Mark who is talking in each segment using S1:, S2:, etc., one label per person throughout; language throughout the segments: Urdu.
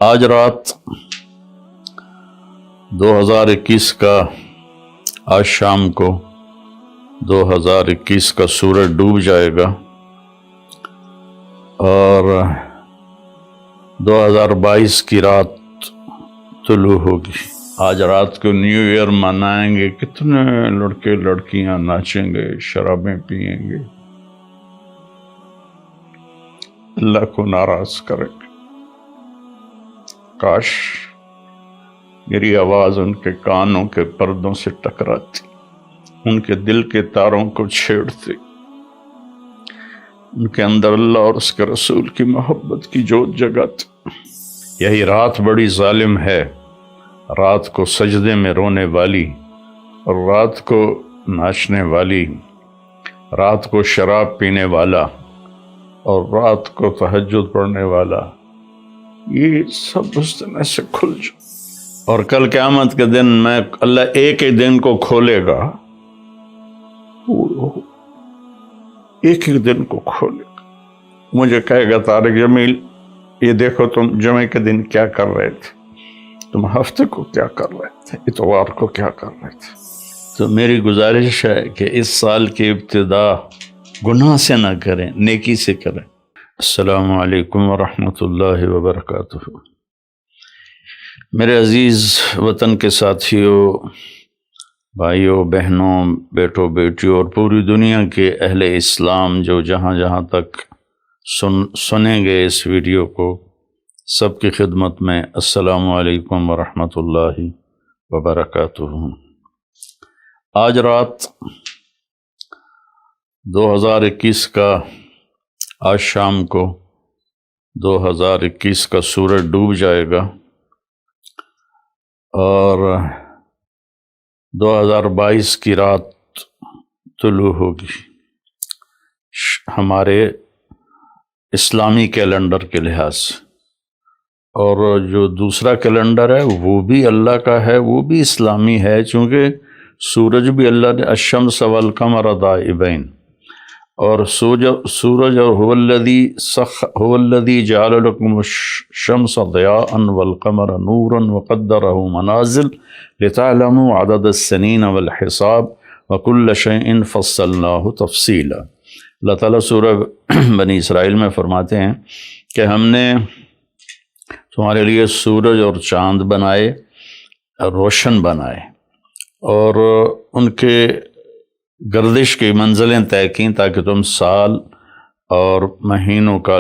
S1: آج رات 2021 کا آج شام کو 2021 کا سورج ڈوب جائے گا اور 2022 کی رات طلوع ہوگی۔ آج رات کو نیو ایئر منائیں گے، کتنے لڑکے لڑکیاں ناچیں گے، شرابیں پئیں گے، اللہ کو ناراض کریں گے۔ کاش میری آواز ان کے کانوں کے پردوں سے ٹکراتی، ان کے دل کے تاروں کو چھیڑتی، ان کے اندر اللہ اور اس کے رسول کی محبت کی جوت جگاتی۔ یہی رات بڑی ظالم ہے، رات کو سجدے میں رونے والی، اور رات کو ناچنے والی، رات کو شراب پینے والا، اور رات کو تہجد پڑھنے والا، یہ سب اس دن ایسے کھل جائے۔ اور کل قیامت کے دن میں اللہ ایک ہی دن کو کھولے گا، ایک ہی دن کو کھولے گا۔ مجھے کہے گا طارق جمیل یہ دیکھو تم جمعے کے دن کیا کر رہے تھے، تم ہفتے کو کیا کر رہے تھے، اتوار کو کیا کر رہے تھے۔ تو میری گزارش ہے کہ اس سال کی ابتدا گناہ سے نہ کریں، نیکی سے کریں۔ السلام علیکم ورحمۃ اللہ وبرکاتہ۔ میرے عزیز وطن کے ساتھیوں، بھائیوں، بہنوں، بیٹوں، بیٹیوں اور پوری دنیا کے اہل اسلام جو جہاں جہاں تک سنیں گے اس ویڈیو کو، سب کی خدمت میں السلام علیکم ورحمۃ اللہ وبرکاتہ۔ آج رات 2021 کا آج شام کو 2021 کا سورج ڈوب جائے گا اور 2022 کی رات طلوع ہوگی ہمارے اسلامی کیلنڈر کے لحاظ سے۔ اور جو دوسرا کیلنڈر ہے وہ بھی اللہ کا ہے، وہ بھی اسلامی ہے، چونکہ سورج بھی اللہ نے الشمس والقمر دائبین، اور سورج اور هو الذی جعل لکم الشمس ضیاء والقمر نورا وقدرہ منازل لتعلموا عدد السنین والحساب وکل شیء فصلناہ تفصیلا۔ اللہ تعالیٰ سورہ بنی اسرائیل میں فرماتے ہیں کہ ہم نے تمہارے لیے سورج اور چاند بنائے، روشن بنائے، اور ان کے گردش کی منزلیں طے کیں تاکہ تم سال اور مہینوں کا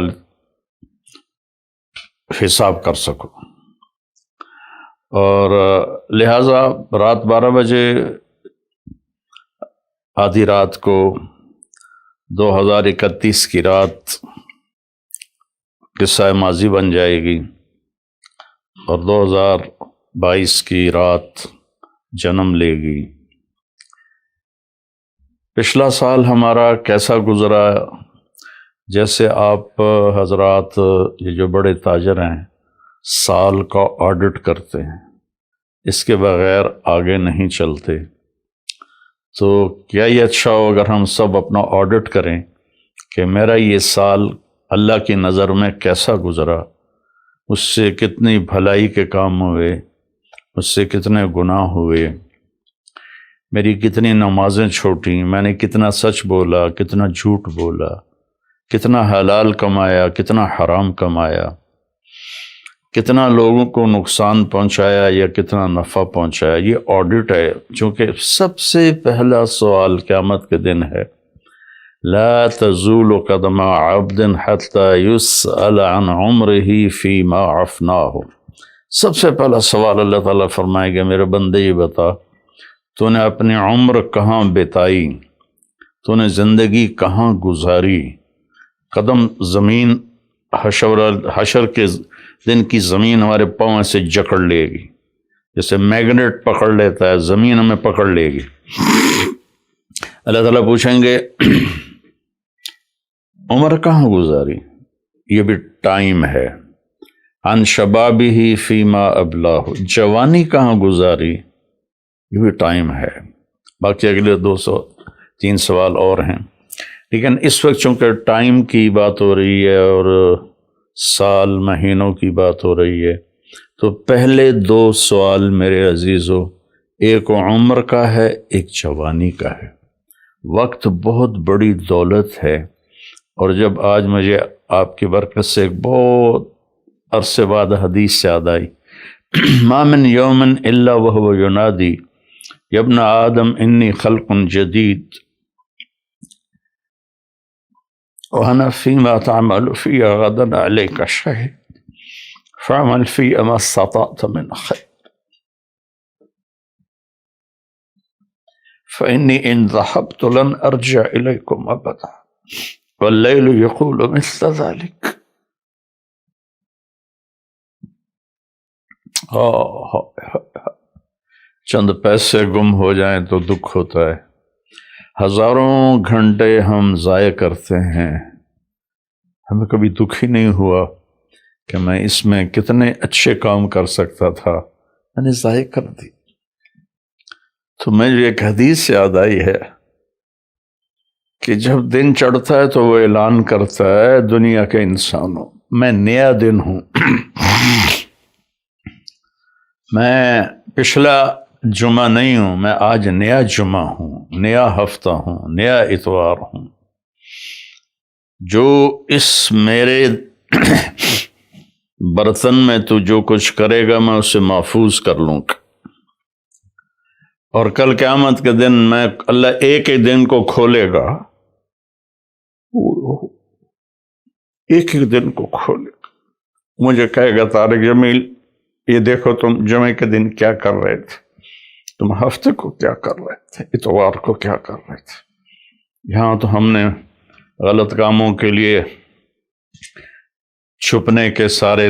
S1: حساب کر سکو۔ اور لہٰذا رات 12 بجے آدھی رات کو 2031 کی رات قصہ ماضی بن جائے گی، اور 2022 کی رات جنم لے گی۔ پچھلا سال ہمارا کیسا گزرا؟ جیسے آپ حضرات یہ جو بڑے تاجر ہیں سال کا آڈٹ کرتے ہیں، اس کے بغیر آگے نہیں چلتے، تو کیا یہ اچھا ہو اگر ہم سب اپنا آڈٹ کریں کہ میرا یہ سال اللہ کی نظر میں کیسا گزرا، اس سے کتنی بھلائی کے کام ہوئے، اس سے کتنے گناہ ہوئے، میری کتنی نمازیں چھوٹیں، میں نے کتنا سچ بولا، کتنا جھوٹ بولا، کتنا حلال کمایا، کتنا حرام کمایا، کتنا لوگوں کو نقصان پہنچایا یا کتنا نفع پہنچایا۔ یہ آڈٹ ہے، چونکہ سب سے پہلا سوال قیامت کے دن ہے لا تزول قدم عبد حتى يسأل عن عمره فيما افناه۔ سب سے پہلا سوال اللہ تعالیٰ فرمائے گا میرے بندے یہ بتا تو نے اپنی عمر کہاں بتائی، تو نے زندگی کہاں گزاری۔ قدم زمین حشر کے دن کی زمین ہمارے پاؤں سے جکڑ لے گی، جیسے میگنیٹ پکڑ لیتا ہے، زمین ہمیں پکڑ لے گی۔ اللہ تعالیٰ پوچھیں گے عمر کہاں گزاری، یہ بھی ٹائم ہے۔ عن شبابہ فیما ابلاہ، جوانی کہاں گزاری، یہ بھی ٹائم ہے۔ باقی اگلے 203 سوال اور ہیں، لیکن اس وقت چونکہ ٹائم کی بات ہو رہی ہے اور سال مہینوں کی بات ہو رہی ہے، تو پہلے دو سوال میرے عزیزو، ایک عمر کا ہے، ایک جوانی کا ہے۔ وقت بہت بڑی دولت ہے، اور جب آج مجھے آپ کی برکت سے ایک بہت عرصے بعد حدیث یاد آئی، ما من یوم الا وهو ینادی یا ابن آدم انی خلق جدید وانا فیما تعمل فی غدا علیک شہید فاعمل فی ما استطعت من خیر فإنی ان ذهبت لن ارجع الیکم ابدا واللیل یقول مثل ذلك۔ چند پیسے گم ہو جائیں تو دکھ ہوتا ہے، ہزاروں گھنٹے ہم ضائع کرتے ہیں، ہمیں کبھی دکھ ہی نہیں ہوا کہ میں اس میں کتنے اچھے کام کر سکتا تھا، میں نے ضائع کر دی۔ تو مجھے ایک حدیث یاد آئی ہے کہ جب دن چڑھتا ہے تو وہ اعلان کرتا ہے دنیا کے انسانوں، میں نیا دن ہوں، میں پچھلا جمعہ نہیں ہوں، میں آج نیا جمعہ ہوں، نیا ہفتہ ہوں، نیا اتوار ہوں۔ جو اس میرے برتن میں تو جو کچھ کرے گا میں اسے محفوظ کر لوں گا، اور کل قیامت کے دن میں اللہ ایک ہی دن کو کھولے گا، ایک ہی دن کو کھولے گا، مجھے کہے گا طارق جمیل یہ دیکھو تم جمعے کے دن کیا کر رہے تھے، تم ہفتے کو کیا کر رہے تھے، اتوار کو کیا کر رہے تھے۔ یہاں تو ہم نے غلط کاموں کے لیے چھپنے کے سارے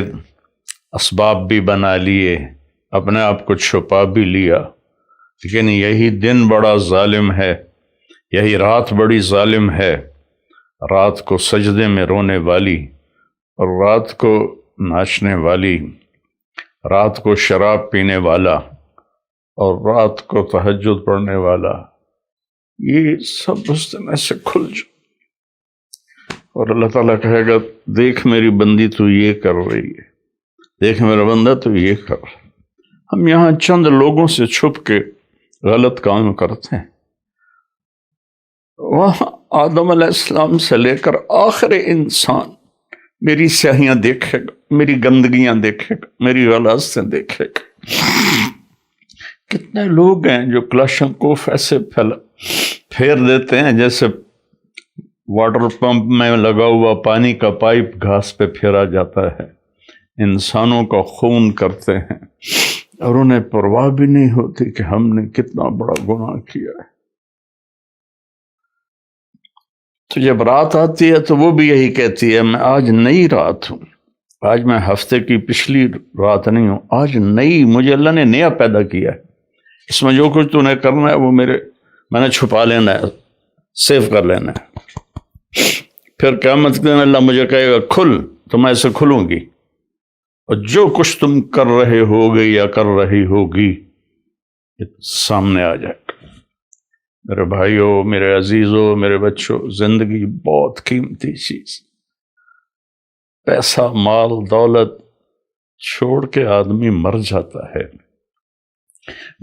S1: اسباب بھی بنا لیے، اپنے آپ کو چھپا بھی لیا، لیکن یہی دن بڑا ظالم ہے، یہی رات بڑی ظالم ہے، رات کو سجدے میں رونے والی، اور رات کو ناچنے والی، رات کو شراب پینے والا، اور رات کو تہجد پڑھنے والا، یہ سب اس دن ایسے کھل جائے، اور اللہ تعالیٰ کہے گا دیکھ میری بندی تو یہ کر رہی ہے، دیکھ میرا بندہ تو یہ کر رہا ہے۔ ہم یہاں چند لوگوں سے چھپ کے غلط کام کرتے ہیں، وہاں آدم علیہ السلام سے لے کر آخر انسان میری سیاہیاں دیکھے گا، میری گندگیاں دیکھے گا، میری غلاظتیں دیکھے گا۔ کتنے لوگ ہیں جو کلاشنکوف ایسے پھیر دیتے ہیں جیسے واٹر پمپ میں لگا ہوا پانی کا پائپ گھاس پہ پھیرا جاتا ہے، انسانوں کا خون کرتے ہیں، اور انہیں پرواہ بھی نہیں ہوتی کہ ہم نے کتنا بڑا گناہ کیا ہے۔ تو جب رات آتی ہے تو وہ بھی یہی کہتی ہے میں آج نئی رات ہوں، آج میں ہفتے کی پچھلی رات نہیں ہوں، آج نئی، مجھے اللہ نے نیا پیدا کیا ہے، اس میں جو کچھ تو نے کرنا ہے وہ میں نے چھپا لینا ہے، سیو کر لینا ہے۔ پھر قیامت کے دن اللہ مجھے کہے گا کھل، تو میں اسے کھلوں گی، اور جو کچھ تم کر رہے ہوگے یا کر رہی ہوگی یہ سامنے آ جائے گا۔ میرے بھائیوں، میرے عزیزوں، میرے بچوں، زندگی بہت قیمتی چیز، پیسہ مال دولت چھوڑ کے آدمی مر جاتا ہے،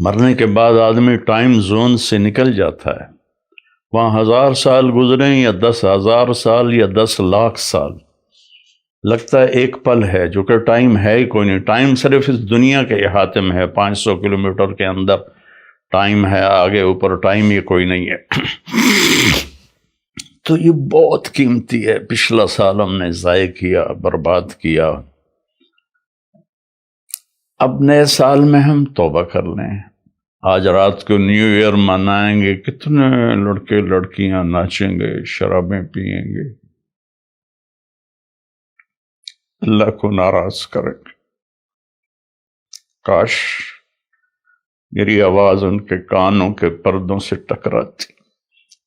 S1: مرنے کے بعد آدمی ٹائم زون سے نکل جاتا ہے، وہاں 1000 سال گزریں یا 10,000 سال یا 10 لاکھ سال، لگتا ہے ایک پل ہے، جو کہ ٹائم ہے ہی کوئی نہیں، ٹائم صرف اس دنیا کے احاطے میں ہے، 500 کلومیٹر کے اندر ٹائم ہے، آگے اوپر ٹائم یہ کوئی نہیں ہے۔ تو یہ بہت قیمتی ہے، پچھلا سال ہم نے ضائع کیا، برباد کیا، اب نئے سال میں ہم توبہ کر لیں۔ آج رات کو نیو ایئر منائیں گے، کتنے لڑکے لڑکیاں ناچیں گے، شرابیں پئیں گے، اللہ کو ناراض کریں گے۔ کاش میری آواز ان کے کانوں کے پردوں سے ٹکراتی،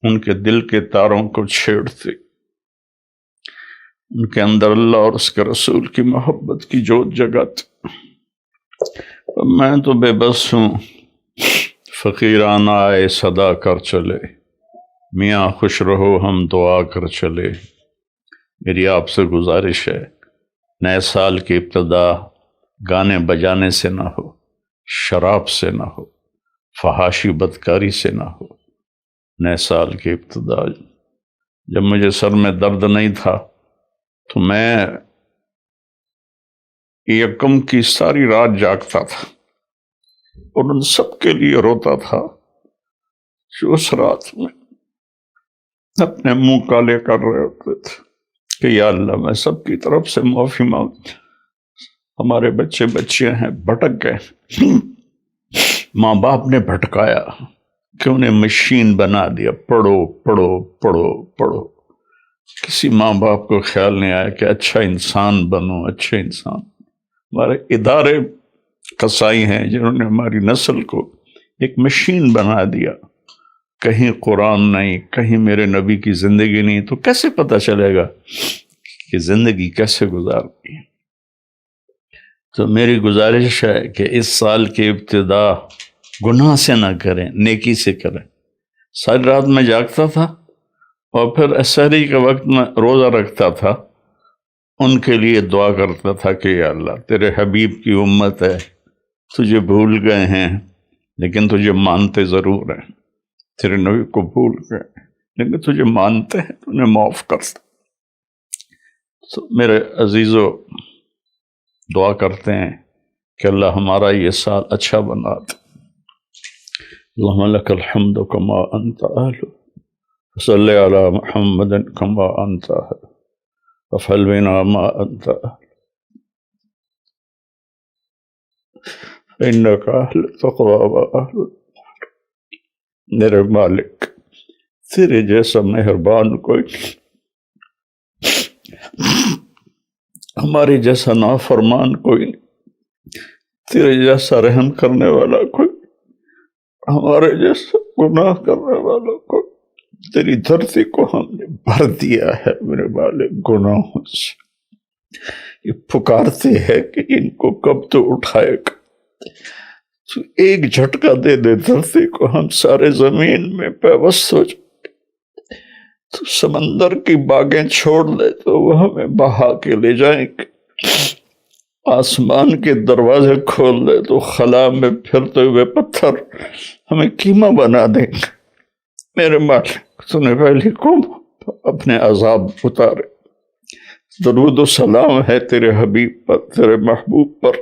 S1: ان کے دل کے تاروں کو چھیڑتی، ان کے اندر اللہ اور اس کے رسول کی محبت کی جوت جگاتی۔ میں تو بے بس ہوں، فقیرانہ آئے صدا کر چلے، میاں خوش رہو ہم دعا کر چلے۔ میری آپ سے گزارش ہے، نئے سال کی ابتدا گانے بجانے سے نہ ہو، شراب سے نہ ہو، فحاشی بدکاری سے نہ ہو۔ نئے سال کی ابتدا جب مجھے سر میں درد نہیں تھا تو میں یکم کی ساری رات جاگتا تھا اور ان سب کے لیے روتا تھا جو اس رات میں اپنے منہ کالے کر رہے ہوتے تھے کہ یا اللہ میں سب کی طرف سے معافی مانگ، ہمارے بچے بچیاں ہیں بھٹک گئے، ماں باپ نے بھٹکایا کہ انہیں مشین بنا دیا، پڑھو پڑھو پڑھو پڑھو۔ کسی ماں باپ کو خیال نہیں آیا کہ اچھا انسان بنو، اچھے انسان۔ ہمارے ادارے قصائی ہیں جنہوں نے ہماری نسل کو ایک مشین بنا دیا، کہیں قرآن نہیں، کہیں میرے نبی کی زندگی نہیں، تو کیسے پتہ چلے گا کہ زندگی کیسے گزارنی ہے؟ تو میری گزارش ہے کہ اس سال کی ابتدا گناہ سے نہ کریں، نیکی سے کریں۔ ساری رات میں جاگتا تھا اور پھر سحری کے وقت میں روزہ رکھتا تھا، ان کے لیے دعا کرتا تھا کہ یا اللہ تیرے حبیب کی امت ہے، تجھے بھول گئے ہیں لیکن تجھے مانتے ضرور ہیں، تیرے نبی کو بھول گئے لیکن تجھے مانتے ہیں، تو انہیں معاف کر دے۔ تو میرے عزیزو دعا کرتے ہیں کہ اللہ ہمارا یہ سال اچھا بنا دے۔ اللہم لک الحمد کما انت اہل، صلی علی محمد کما انت اہل، وفعل بنا ما انت اہل، انک اہل تقوی و اہل۔ میرے مالک تیرے جیسا مہربان کوئی نہیں، ہمارے جیسا نافرمان کوئی نہیں، تیرے جیسا رحم کرنے والا کوئی، ہمارے جیسا گناہ کرنے والا کوئی۔ تیری دھرتی کو ہم نے بھر دیا ہے میرے مالک گناہوں سے، یہ پکارتے ہیں کہ ان کو کب تو اٹھائے گا۔ تو ایک جھٹکا دے دے دھرتی کو، ہم سارے زمین میں پیوست ہو جائیں۔ تو سمندر کی باغیں چھوڑ دے تو وہ ہمیں بہا کے لے جائیں گے، آسمان کے دروازے کھول دے تو خلا میں پھرتے ہوئے پتھر ہمیں کیما بنا دیں گے۔ میرے مالک تو نے پہلی قوم اپنے عذاب اتارے۔ درود و سلام ہے تیرے حبیب پر، تیرے محبوب پر،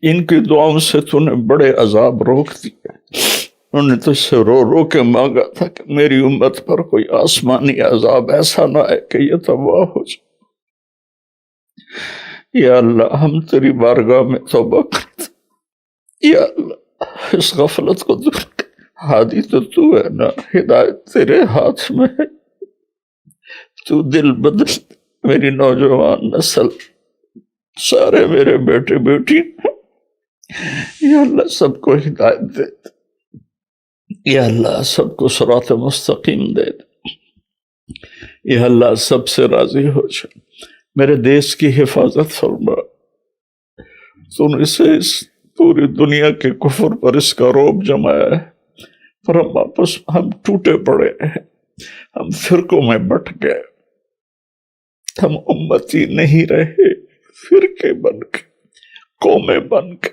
S1: ان کی دعاؤں سے تو نے بڑے عذاب روک دیے۔ انہوں نے تجھ سے رو رو کے مانگا تھا کہ میری امت پر کوئی آسمانی عذاب ایسا نہ آئے کہ یہ تباہ ہو جائے۔ یا اللہ ہم تیری بارگاہ میں توبہ کرتے، یا اللہ اس غفلت کو دور کر۔ ہادی تو تو ہے نا، ہدایت تیرے ہاتھ میں ہے، تو دل بدل میری نوجوان نسل، سارے میرے بیٹے بیٹی، یا اللہ سب کو ہدایت دے، یا اللہ سب کو صراط مستقیم دے، یا اللہ سب سے راضی ہو جائے۔ میرے دیش کی حفاظت فرما، تو نے اسے اس پوری دنیا کے کفر پر اس کا روب جمایا ہے، پر ہم واپس ہم ٹوٹے پڑے ہیں، ہم فرقوں میں بٹ گئے، ہم امتی نہیں رہے، فرقے بن کے، قومیں بن کے،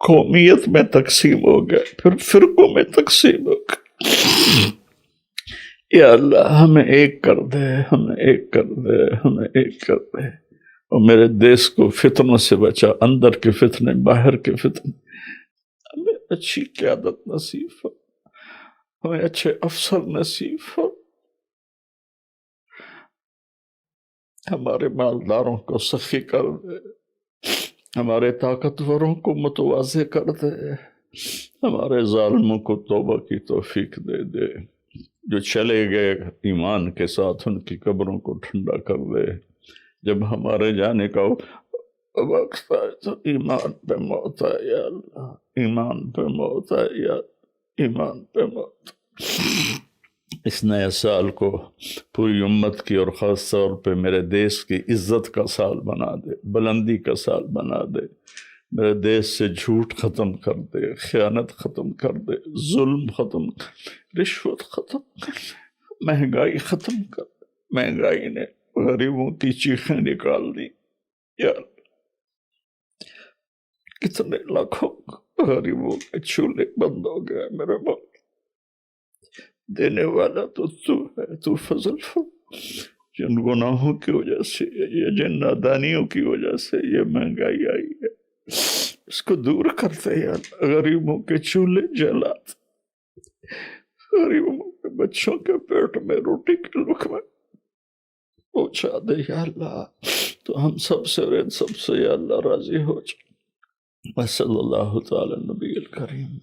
S1: قومیت میں تقسیم ہو گئے، پھر فرقوں میں تقسیم ہو گئے۔ یا اللہ ہمیں ایک کر دے، ہمیں ایک کر دے، ہمیں ایک کر دے، اور میرے دیش کو فتنوں سے بچا، اندر کے فتنے، باہر کے فتنے۔ ہمیں اچھی قیادت نصیب ہو، ہمیں اچھے افسر نصیب ہو، ہمارے مالداروں کو سخی کر دے، ہمارے طاقتوروں کو متواضع کر دے، ہمارے ظالموں کو توبہ کی توفیق دے دے، جو چلے گئے ایمان کے ساتھ ان کی قبروں کو ٹھنڈا کر دے۔ جب ہمارے جانے کا وقت آئے تو ایمان پہ موت آئے، یا اللہ ایمان پہ موت آئے، یا ایمان پہ موت۔ اس نئے سال کو پوری امت کی اور خاص طور پہ میرے دیش کی عزت کا سال بنا دے، بلندی کا سال بنا دے، میرے دیش سے جھوٹ ختم کر دے، خیانت ختم کر دے، ظلم ختم کر دے، رشوت ختم کر دے، مہنگائی ختم کر دے۔ مہنگائی نے غریبوں کی چیخیں نکال دی، یا کتنے لاکھوں غریبوں کے چولہے بند ہو گئے میرے مولا، دینے والا تو ہے، تو فضل جن گناہوں کی وجہ سے، یہ جن نادانیوں کی وجہ سے یہ مہنگائی آئی ہے، اس کو دور کرتے یا اللہ۔ غریبوں کے چولہے جلات، غریبوں کے بچوں کے پیٹ میں روٹی کے لقمے پہنچا دے یا اللہ۔ تو ہم سب سے اور ان سب سے یا اللہ راضی ہو جائے۔ صلی اللہ تعالی نبی الکریم۔